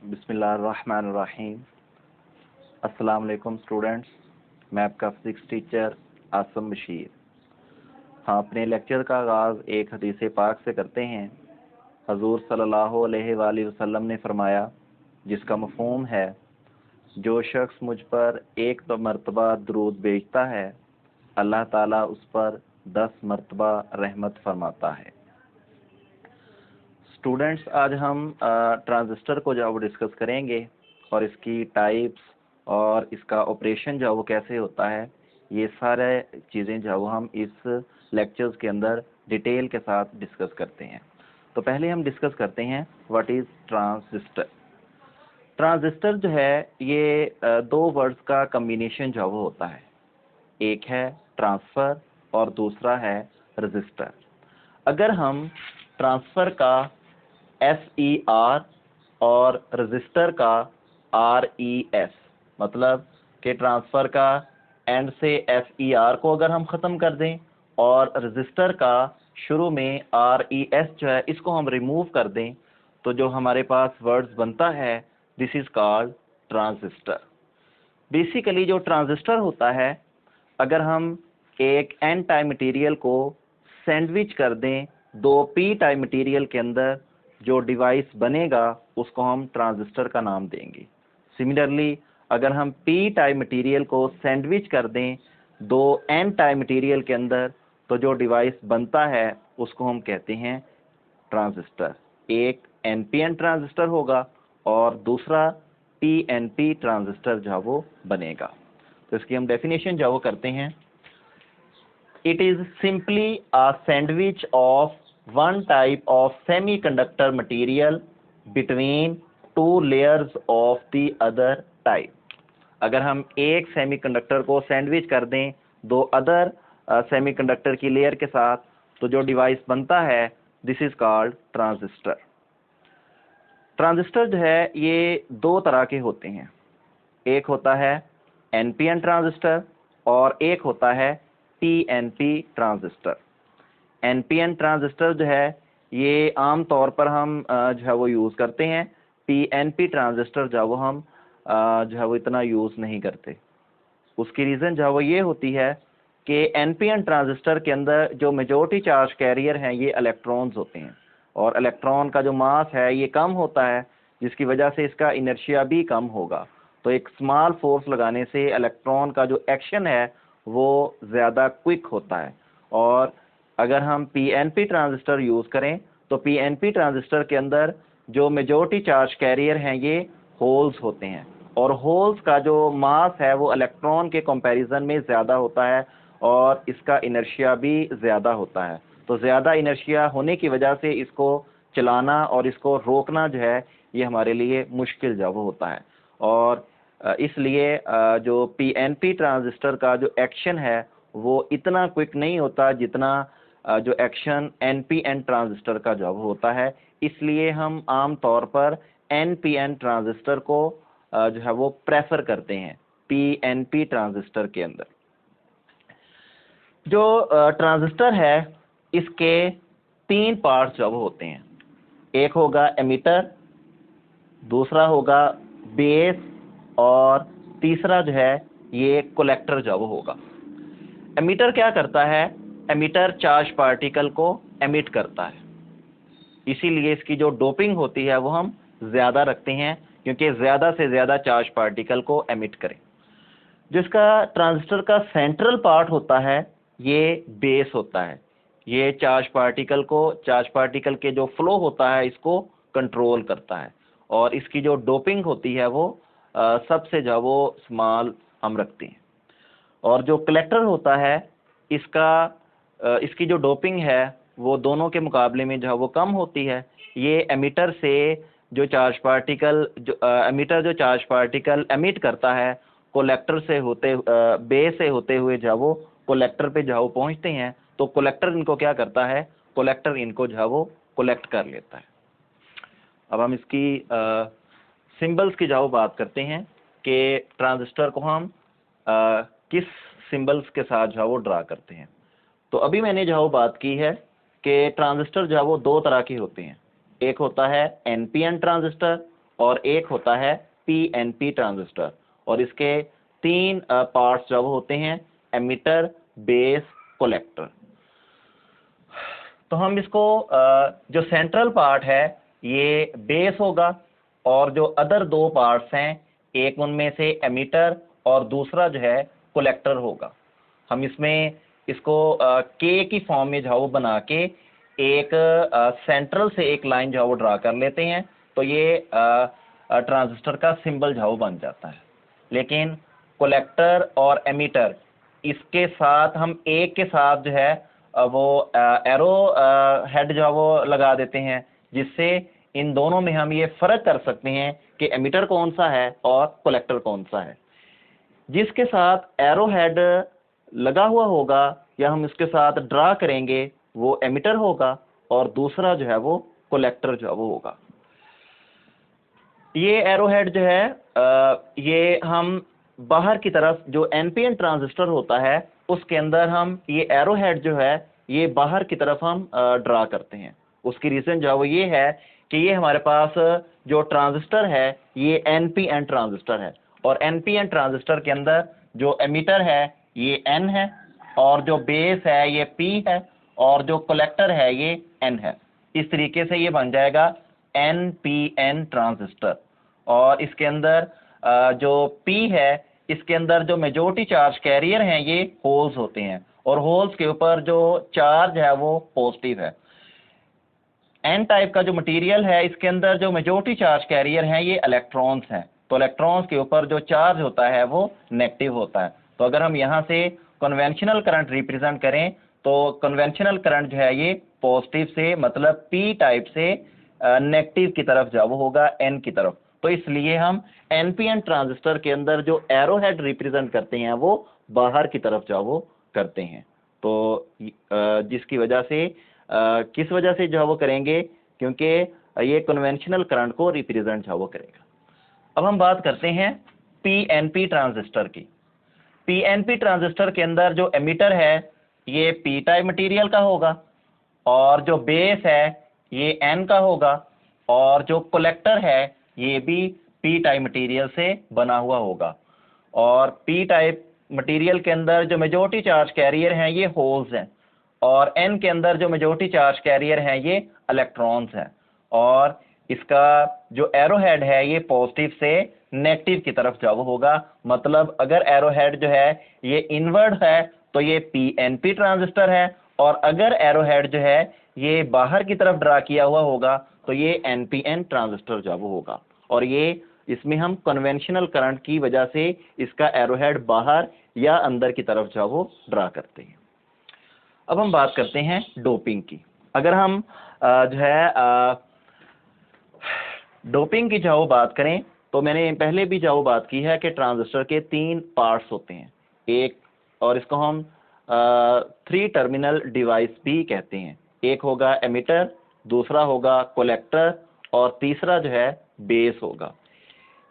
बिस्मिल्लाहिर्रहमानिर्रहीम। अस्सलाम वालेकुम स्टूडेंट्स, मैं आपका फिजिक्स टीचर आसम बशीर। हाँ, अपने लेक्चर का आगाज़ एक हदीस पाक से करते हैं। हजूर सल्लल्लाहु अलैहि वसल्लम ने फरमाया, जिसका मफ़हूम है, जो शख्स मुझ पर एक मरतबा दरूद भेजता है, अल्लाह ताला उस पर 10 मरतबा रहमत फरमाता है। स्टूडेंट्स, आज हम ट्रांजिस्टर को जो वो डिस्कस करेंगे और इसकी टाइप्स और इसका ऑपरेशन जो वो कैसे होता है, ये सारे चीज़ें जो हम इस लेक्चर्स के अंदर डिटेल के साथ डिस्कस करते हैं। तो पहले हम डिस्कस करते हैं व्हाट इज़ ट्रांजिस्टर। ट्रांजिस्टर जो है ये दो वर्ड्स का कम्बिनेशन जो वो होता है। एक है ट्रांसफ़र और दूसरा है रजिस्टर। अगर हम ट्रांसफ़र का SER और रजिस्टर का RES, मतलब कि ट्रांसफ़र का एंड से SER को अगर हम ख़त्म कर दें और रजिस्टर का शुरू में RES जो है इसको हम रिमूव कर दें, तो जो हमारे पास वर्ड्स बनता है, this is called transistor. Basically जो ट्रांजिस्टर होता है, अगर हम एक N टाइप मटेरियल को सैंडविच कर दें दो P टाइप मटेरियल के अंदर, जो डिवाइस बनेगा उसको हम ट्रांजिस्टर का नाम देंगे। सिमिलरली अगर हम P टाइप मटेरियल को सैंडविच कर दें दो N टाइप मटेरियल के अंदर, तो जो डिवाइस बनता है उसको हम कहते हैं ट्रांजिस्टर। एक NPN ट्रांजिस्टर होगा और दूसरा PNP ट्रांजिस्टर जो वो बनेगा। तो इसकी हम डेफिनेशन जो वो करते हैं, it is simply a sandwich of one type of semiconductor material between two layers of the other type। अगर हम एक सेमीकंडक्टर को सैंडविच कर दें दो अदर सेमीकंडक्टर की लेयर के साथ, तो जो डिवाइस बनता है, this is called transistor. Transistor जो है ये दो तरह के होते हैं। एक होता है NPN ट्रांजिस्टर और एक होता है PNP ट्रांजिस्टर। NPN ट्रांजिस्टर जो है ये आम तौर पर हम जो है वो यूज़ करते हैं। PNP ट्रांजिस्टर जो वो हम जो है वो इतना यूज़ नहीं करते। उसकी रीज़न जो है वो ये होती है कि NPN ट्रांजिस्टर के अंदर जो मेजॉरिटी चार्ज कैरियर हैं ये इलेक्ट्रॉन्स होते हैं, और इलेक्ट्रॉन का जो मास है ये कम होता है, जिसकी वजह से इसका इनर्शिया भी कम होगा। तो एक स्मॉल फोर्स लगाने से इलेक्ट्रॉन का जो एक्शन है वो ज़्यादा क्विक होता है। और अगर हम PNP ट्रांजिस्टर यूज़ करें तो PNP ट्रांजिस्टर के अंदर जो मेजॉरिटी चार्ज कैरियर हैं ये होल्स होते हैं, और होल्स का जो मास है वो इलेक्ट्रॉन के कंपैरिजन में ज़्यादा होता है और इसका इनर्शिया भी ज़्यादा होता है। तो ज़्यादा इनर्शिया होने की वजह से इसको चलाना और इसको रोकना जो है ये हमारे लिए मुश्किल जो वो होता है। और इसलिए जो PNP ट्रांजिस्टर का जो एक्शन है वो इतना क्विक नहीं होता जितना जो एक्शन NPN ट्रांजिस्टर का जो होता है। इसलिए हम आम तौर पर NPN ट्रांजिस्टर को जो है वो प्रेफर करते हैं PNP ट्रांजिस्टर के अंदर। जो ट्रांजिस्टर है इसके तीन पार्ट्स जो होते हैं। एक होगा एमिटर, दूसरा होगा बेस, और तीसरा जो है ये कलेक्टर जो होगा। एमिटर क्या करता है? एमिटर चार्ज पार्टिकल को एमिट करता है, इसीलिए इसकी जो डोपिंग होती है वो हम ज़्यादा रखते हैं, क्योंकि ज़्यादा से ज़्यादा चार्ज पार्टिकल को एमिट करें। जिसका ट्रांजिस्टर का सेंट्रल पार्ट होता है ये बेस होता है। ये चार्ज पार्टिकल के जो फ्लो होता है इसको कंट्रोल करता है, और इसकी जो डोपिंग होती है वो सबसे जो वो स्मॉल हम रखते हैं। और जो कलेक्टर होता है इसकी जो डोपिंग है वो दोनों के मुकाबले में जो है वो कम होती है। ये एमिटर से जो चार्ज पार्टिकल एमिटर जो चार्ज पार्टिकल एमिट करता है, कलेक्टर से होते बेस से होते हुए जो वो कलेक्टर पे जो वो पहुंचते हैं, तो कलेक्टर इनको क्या करता है? कलेक्टर इनको जो वो कलेक्ट कर लेता है। अब हम इसकी सिंबल्स की जो बात करते हैं कि ट्रांजिस्टर को हम किस सिंबल्स के साथ जो वो ड्रा करते हैं। तो अभी मैंने जो बात की है कि ट्रांजिस्टर जो वो दो तरह के होते हैं। एक होता है NPN ट्रांजिस्टर और एक होता है पीएनपी ट्रांजिस्टर। और इसके तीन पार्ट्स जो होते हैं, एमिटर, बेस, कलेक्टर। तो हम इसको जो सेंट्रल पार्ट है ये बेस होगा, और जो अदर दो पार्ट्स हैं, एक उनमें से एमिटर और दूसरा जो है कलेक्टर होगा। हम इसमें इसको के की फॉर्म में जो है वो बना के एक सेंट्रल से एक लाइन जो है वो ड्रा कर लेते हैं, तो ये ट्रांजिस्टर का सिंबल जो है वो बन जाता है। लेकिन कलेक्टर और एमिटर, इसके साथ हम एक के साथ जो है वो एरो हेड जो है वो लगा देते हैं, जिससे इन दोनों में हम ये फर्क कर सकते हैं कि एमिटर कौन सा है और कलेक्टर कौन सा है। जिसके साथ एरो हेड लगा हुआ होगा या हम इसके साथ ड्रा करेंगे वो एमिटर होगा, और दूसरा जो है वो कलेक्टर जो है वो होगा। ये एरो हेड जो है ये हम बाहर की तरफ जो एनपीएन ट्रांजिस्टर होता है उसके अंदर हम ये एरो हेड जो है ये बाहर की तरफ हम ड्रा करते हैं। उसकी रीजन जो है वो ये है कि ये हमारे पास जो ट्रांजिस्टर है ये एनपीएन ट्रांजिस्टर है, और एनपीएन ट्रांजिस्टर के अंदर जो एमिटर है ये एन है, और जो बेस है ये पी है, और जो कलेक्टर है ये एन है। इस तरीके से ये बन जाएगा एनपीएन ट्रांजिस्टर। और इसके अंदर जो P है इसके अंदर जो मेजॉरिटी चार्ज कैरियर हैं ये होल्स होते हैं, और होल्स के ऊपर जो चार्ज है वो पॉजिटिव है। एन टाइप का जो मटेरियल है इसके अंदर जो मेजॉरिटी चार्ज कैरियर हैं ये इलेक्ट्रॉन्स हैं, तो इलेक्ट्रॉन्स के ऊपर जो चार्ज होता है वो नेगेटिव होता है। तो अगर हम यहाँ से कन्वेंशनल करंट रिप्रेजेंट करें तो कन्वेंशनल करंट जो है ये पॉजिटिव से मतलब P टाइप से नेगेटिव की तरफ जाओ होगा N की तरफ। तो इसलिए हम एनपीएन ट्रांजिस्टर के अंदर जो एरो हेड रिप्रेजेंट करते हैं वो बाहर की तरफ जाओ करते हैं। तो जिसकी वजह से किस वजह से जो वो करेंगे, क्योंकि ये कन्वेंशनल करंट को रिप्रेजेंट जो वो करेगा। अब हम बात करते हैं पीएनपी ट्रांजिस्टर की। पीएनपी ट्रांजिस्टर के अंदर जो एमिटर है ये पी टाइप मटेरियल का होगा, और जो बेस है ये एन का होगा, और जो कलेक्टर है ये भी पी टाइप मटेरियल से बना हुआ होगा। और पी टाइप मटेरियल के अंदर जो मेजॉरिटी चार्ज कैरियर हैं ये होल्स हैं, और एन के अंदर जो मेजॉरिटी चार्ज कैरियर हैं ये इलेक्ट्रॉन्स हैं। और इसका जो एरो हेड है ये पॉजिटिव से नेगेटिव की तरफ जाओ होगा। मतलब अगर एरो हेड जो है ये इनवर्ड है तो ये पीएनपी ट्रांजिस्टर है, और अगर एरो हेड जो है ये बाहर की तरफ ड्रा किया हुआ होगा तो ये एनपीएन ट्रांजिस्टर जो होगा। और ये इसमें हम कन्वेंशनल करंट की वजह से इसका एरो हेड बाहर या अंदर की तरफ जो ड्रा करते हैं। अब हम बात करते हैं डोपिंग की। अगर हम जो है डोपिंग की जो बात करें तो मैंने पहले भी जो बात की है कि ट्रांजिस्टर के तीन पार्ट्स होते हैं, एक, और इसको हम 3 टर्मिनल डिवाइस भी कहते हैं। एक होगा एमिटर, दूसरा होगा कलेक्टर, और तीसरा जो है बेस होगा।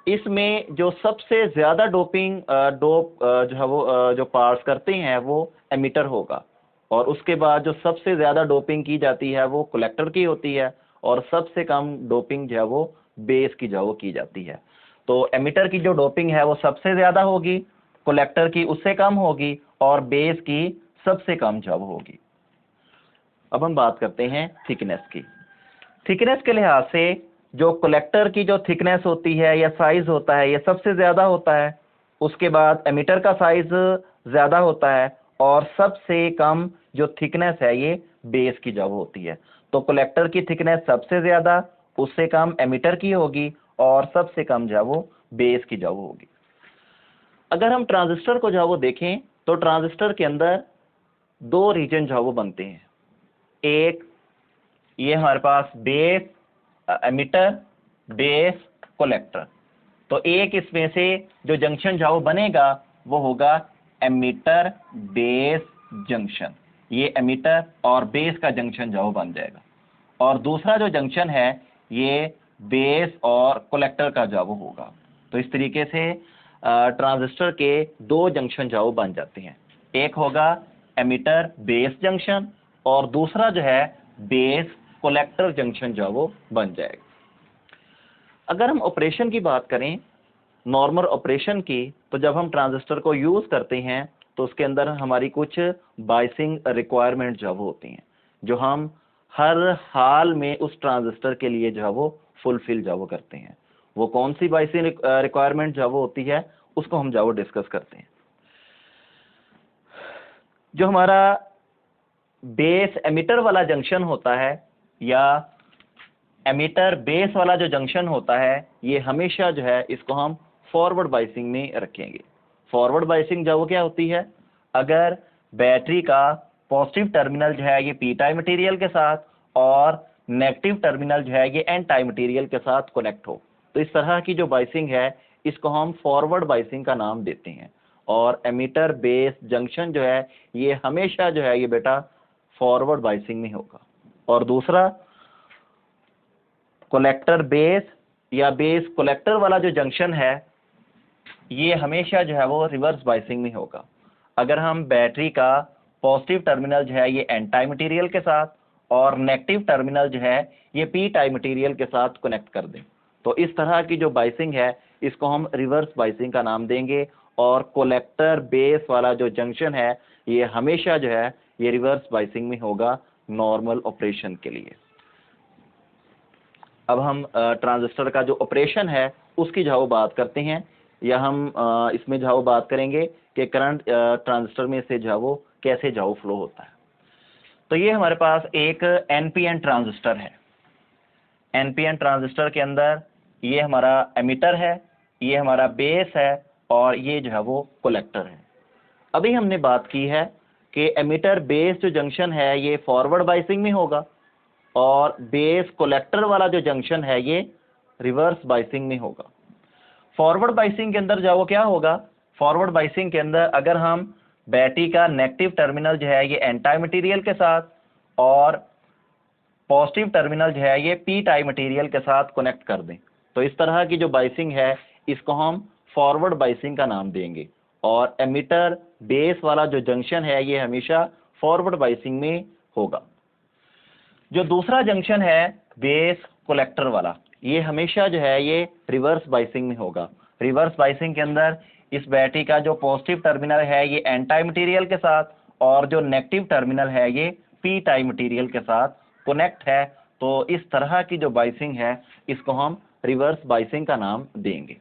इसमें जो सबसे ज्यादा डोपिंग जो है वो जो पार्ट्स करते हैं वो एमिटर होगा, और उसके बाद जो सबसे ज्यादा डोपिंग की जाती है वो कलेक्टर की होती है, और सबसे कम डोपिंग जो है वो बेस की जो वो की जाती है। तो एमिटर की जो डोपिंग है वो सबसे ज्यादा होगी, कलेक्टर की उससे कम होगी, और बेस की सबसे कम जो होगी। अब हम बात करते हैं थिकनेस की। थिकनेस के लिहाज से जो कलेक्टर की जो थिकनेस होती है या साइज होता है ये सबसे ज्यादा होता है, उसके बाद एमिटर का साइज ज्यादा होता है, और सबसे कम जो थिकनेस है ये बेस की जब होती है। तो कलेक्टर की थिकनेस सबसे ज्यादा, उससे कम एमिटर की होगी, और सबसे कम जो वो बेस की जब होगी। अगर हम ट्रांजिस्टर को जो वो देखें तो ट्रांजिस्टर के अंदर 2 रीजन जो वो बनते हैं। एक ये हमारे पास बेस एमिटर, बेस, कलेक्टर। तो एक इसमें से जो जंक्शन जो बनेगा वो होगा एमिटर बेस जंक्शन। ये एमिटर और बेस का जंक्शन जो बन जाएगा, और दूसरा जो जंक्शन है ये बेस और कलेक्टर का जो होगा। तो इस तरीके से ट्रांजिस्टर के 2 जंक्शन जो बन जाते हैं। एक होगा एमिटर बेस जंक्शन, और दूसरा जो है बेस कलेक्टर जंक्शन जो वो बन जाएगा। अगर हम ऑपरेशन की बात करें, नॉर्मल ऑपरेशन की, तो जब हम ट्रांजिस्टर को यूज करते हैं तो उसके अंदर हमारी कुछ बाइसिंग रिक्वायरमेंट जो वो होती हैं, जो हम हर हाल में उस ट्रांजिस्टर के लिए जो है वो फुलफिल जो वो करते हैं। वो कौन सी बाइसिंग रिक्वायरमेंट जो वो होती है, उसको हम जो वो डिस्कस करते हैं। जो हमारा बेस एमिटर वाला जंक्शन होता है, या एमिटर बेस वाला जो जंक्शन होता है, ये हमेशा जो है इसको हम फॉरवर्ड बाइसिंग में रखेंगे। फॉरवर्ड बाइसिंग जो वो क्या होती है, अगर बैटरी का पॉजिटिव टर्मिनल जो है ये पी टाइप मटेरियल के साथ और नेगेटिव टर्मिनल जो है ये एन टाइप मटेरियल के साथ कनेक्ट हो, तो इस तरह की जो बाइसिंग है इसको हम फॉरवर्ड बाइसिंग का नाम देते हैं। और एमिटर बेस जंक्शन जो है ये हमेशा जो है ये बेटा फॉरवर्ड बाइसिंग में होगा। और दूसरा, कलेक्टर बेस या बेस कलेक्टर वाला जो जंक्शन है ये हमेशा जो है वो रिवर्स बाइसिंग में होगा। अगर हम बैटरी का पॉजिटिव टर्मिनल जो है ये एन टाइप मटेरियल के साथ और नेगेटिव टर्मिनल जो है ये पी टाइप मटेरियल के साथ कनेक्ट कर दें, तो इस तरह की जो बाइसिंग है इसको हम रिवर्स बाइसिंग का नाम देंगे। और कलेक्टर बेस वाला जो जंक्शन है ये हमेशा जो है ये रिवर्स बाइसिंग में होगा नॉर्मल ऑपरेशन के लिए। अब हम ट्रांजिस्टर का जो ऑपरेशन है उसकी जो बात करते हैं, या हम इसमें जो बात करेंगे कि करंट ट्रांजिस्टर में से जो कैसे फ्लो होता है। तो ये हमारे पास एक एनपीएन ट्रांजिस्टर है। एनपीएन ट्रांजिस्टर के अंदर ये हमारा एमिटर है, ये हमारा बेस है और ये जो है वो कलेक्टर है। अभी हमने बात की है कि एमिटर बेस जो जंक्शन है ये फॉरवर्ड बाइसिंग में होगा और बेस कलेक्टर वाला जो जंक्शन है ये रिवर्स बाइसिंग में होगा। फॉरवर्ड बाइसिंग के अंदर जो क्या होगा, फॉरवर्ड बाइसिंग के अंदर अगर हम बैटरी का नेगेटिव टर्मिनल जो है ये एन टाइप मटेरियल के साथ और पॉजिटिव टर्मिनल जो है ये पी टाइप मटेरियल के साथ कनेक्ट कर दें, तो इस तरह की जो बाइसिंग है इसको हम फॉरवर्ड बाइसिंग का नाम देंगे। और एमिटर बेस वाला जो जंक्शन है ये हमेशा फॉरवर्ड बाइसिंग में होगा। जो दूसरा जंक्शन है बेस कलेक्टर वाला, ये हमेशा जो है ये रिवर्स बाइसिंग में होगा। रिवर्स बाइसिंग के अंदर इस बैटरी का जो पॉजिटिव टर्मिनल है ये एन टाइप मटेरियल के साथ और जो नेगेटिव टर्मिनल है ये पी टाइप मटेरियल के साथ कनेक्ट है, तो इस तरह की जो बाइसिंग है इसको हम रिवर्स बाइसिंग का नाम देंगे।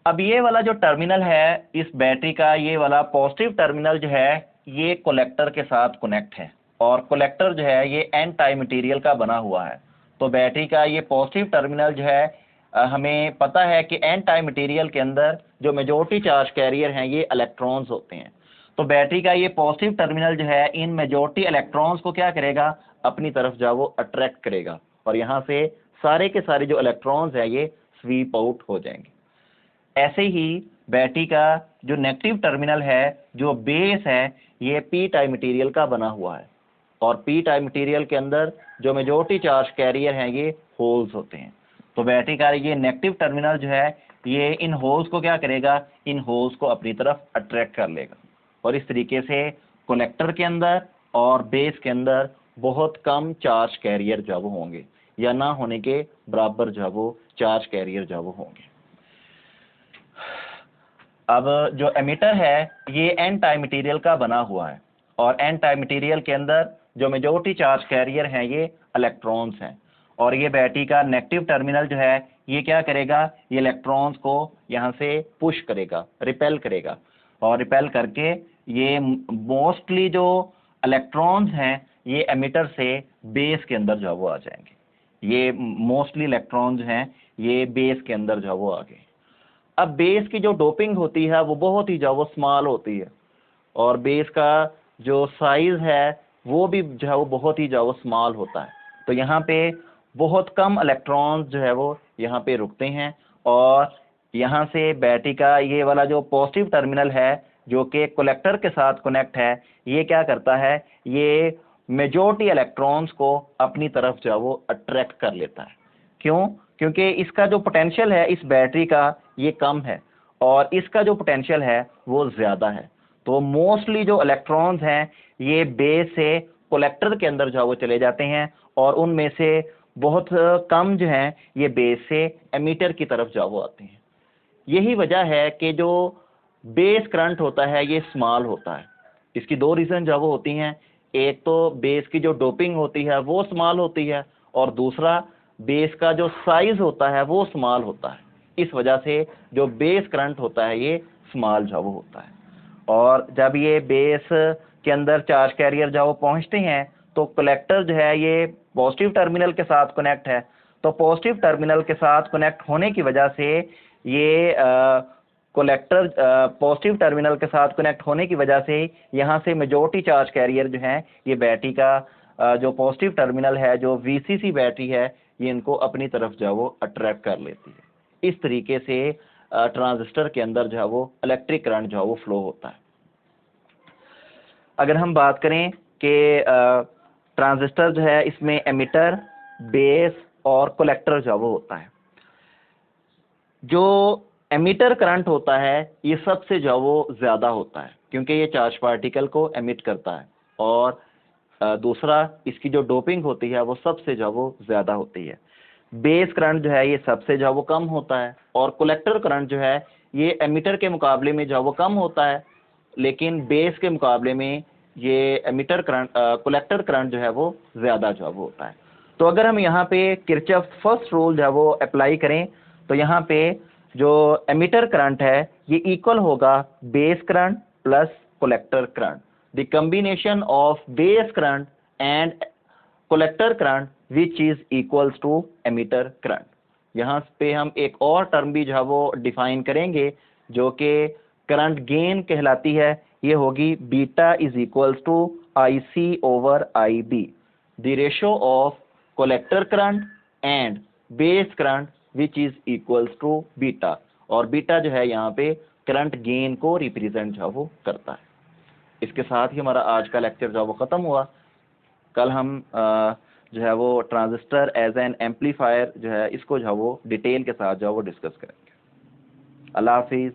अब ये वाला जो टर्मिनल है इस बैटरी का, ये वाला पॉजिटिव टर्मिनल जो है ये कलेक्टर के साथ कनेक्ट है और कलेक्टर जो है ये एन टाइप मटेरियल का बना हुआ है। तो बैटरी का ये पॉजिटिव टर्मिनल जो है हमें पता है कि एन टाइप मटेरियल के अंदर जो मेजॉरिटी चार्ज कैरियर हैं ये इलेक्ट्रॉन्स होते हैं। तो बैटरी का ये पॉजिटिव टर्मिनल जो है इन मेजॉरिटी इलेक्ट्रॉन्स को क्या करेगा, अपनी तरफ जो वो अट्रैक्ट करेगा और यहाँ से सारे के सारे जो इलेक्ट्रॉन्स है ये स्वीप आउट हो जाएंगे। ऐसे ही बैटरी का जो नेगेटिव टर्मिनल है, जो बेस है, ये पी टाइप मटेरियल का बना हुआ है और पी टाइप मटेरियल के अंदर जो मेजॉरिटी चार्ज कैरियर हैं ये होल्स होते हैं। तो बैटरी का ये नेगेटिव टर्मिनल जो है ये इन होल्स को क्या करेगा, इन होल्स को अपनी तरफ अट्रैक्ट कर लेगा और इस तरीके से कलेक्टर के अंदर और बेस के अंदर बहुत कम चार्ज कैरियर जो वो होंगे या ना होने के बराबर जो वो चार्ज कैरियर जो वो होंगे। अब जो एमिटर है ये एन टाइप मटेरियल का बना हुआ है और एन टाइप मटेरियल के अंदर जो मेजॉरिटी चार्ज कैरियर हैं ये इलेक्ट्रॉन्स हैं और ये बैटरी का नेगेटिव टर्मिनल जो है ये क्या करेगा, ये इलेक्ट्रॉन्स को यहाँ से पुश करेगा, रिपेल करेगा और रिपेल करके ये मोस्टली जो इलेक्ट्रॉन्स हैं ये एमिटर से बेस के अंदर जो वो आ जाएंगे। ये मोस्टली इलेक्ट्रॉन्स हैं ये बेस के अंदर जो वो आ गए। अब बेस की जो डोपिंग होती है वो बहुत ही जो वो स्मॉल होती है और बेस का जो साइज है वो भी जो है वो बहुत ही जो वो स्मॉल होता है। तो यहाँ पे बहुत कम इलेक्ट्रॉन्स जो है वो यहाँ पे रुकते हैं और यहाँ से बैटरी का ये वाला जो पॉजिटिव टर्मिनल है जो कि कलेक्टर के साथ कनेक्ट है, ये क्या करता है, ये मेजॉरिटी इलेक्ट्रॉन्स को अपनी तरफ जो है वो अट्रैक्ट कर लेता है। क्यों? क्योंकि इसका जो पोटेंशियल है इस बैटरी का ये कम है और इसका जो पोटेंशियल है वो ज़्यादा है। तो मोस्टली जो इलेक्ट्रॉन्स हैं ये बेस से कलेक्टर के अंदर जो वो चले जाते हैं और उनमें से बहुत कम जो हैं ये बेस से एमीटर की तरफ जा वो आते हैं। यही वजह है कि जो बेस करंट होता है ये स्मॉल होता है। इसकी दो रीज़न जो वो होती हैं, एक तो बेस की जो डोपिंग होती है वो स्मॉल होती है, और दूसरा बेस का जो साइज होता है वो स्मॉल होता है। इस वजह से जो बेस करंट होता है ये स्मॉल जो वो होता है। और जब ये बेस के अंदर चार्ज कैरियर जो वो पहुंचते हैं तो कलेक्टर जो है ये पॉजिटिव टर्मिनल के साथ कनेक्ट है, तो पॉजिटिव टर्मिनल के साथ कनेक्ट होने की वजह से ये कलेक्टर पॉजिटिव टर्मिनल के साथ कनेक्ट होने की वजह से यहाँ से मेजॉरिटी चार्ज कैरियर जो है ये बैटरी का जो पॉजिटिव टर्मिनल है, जो वीसीसी बैटरी है, ये इनको अपनी तरफ जो वो अट्रैक्ट कर लेती है। इस तरीके से ट्रांजिस्टर के अंदर जो है वो इलेक्ट्रिक करंट जो है वो फ्लो होता है। अगर हम बात करें कि ट्रांजिस्टर जो है इसमें एमिटर, बेस और कलेक्टर जो वो होता है। जो एमिटर करंट होता है ये सबसे जो वो ज़्यादा होता है क्योंकि ये चार्ज पार्टिकल को एमिट करता है, और दूसरा इसकी जो डोपिंग होती है वो सबसे जो वो ज़्यादा होती है। बेस करंट जो है ये सबसे जो वो कम होता है, और कलेक्टर करंट जो है ये एमिटर के मुकाबले में जो वो कम होता है, लेकिन बेस के मुकाबले में ये एमिटर करंट कलेक्टर करंट जो है वो ज़्यादा जो वो होता है। तो अगर हम यहाँ पे किरचॉफ फर्स्ट रूल जो है वो अप्लाई करें तो यहाँ पे जो एमिटर करंट है ये इक्वल होगा base current plus collector current. The combination of base current and collector current which is equals to emitter current. यहाँ पे हम एक और टर्म भी जो है वो डिफाइन करेंगे जो कि करंट गेन कहलाती है। ये होगी beta is equals to I C over I B, the ratio of collector current and base current which is equals to beta, और बीटा जो है यहाँ पे करंट गेन को रिप्रेजेंट जो वो करता है। इसके साथ ही हमारा आज का लेक्चर जो वो ख़त्म हुआ। कल हम जो है वो ट्रांजिस्टर एज एन एम्पलीफायर जो है इसको जो है वो डिटेल के साथ जो है वो डिस्कस करेंगे। अल्लाह हाफिज़।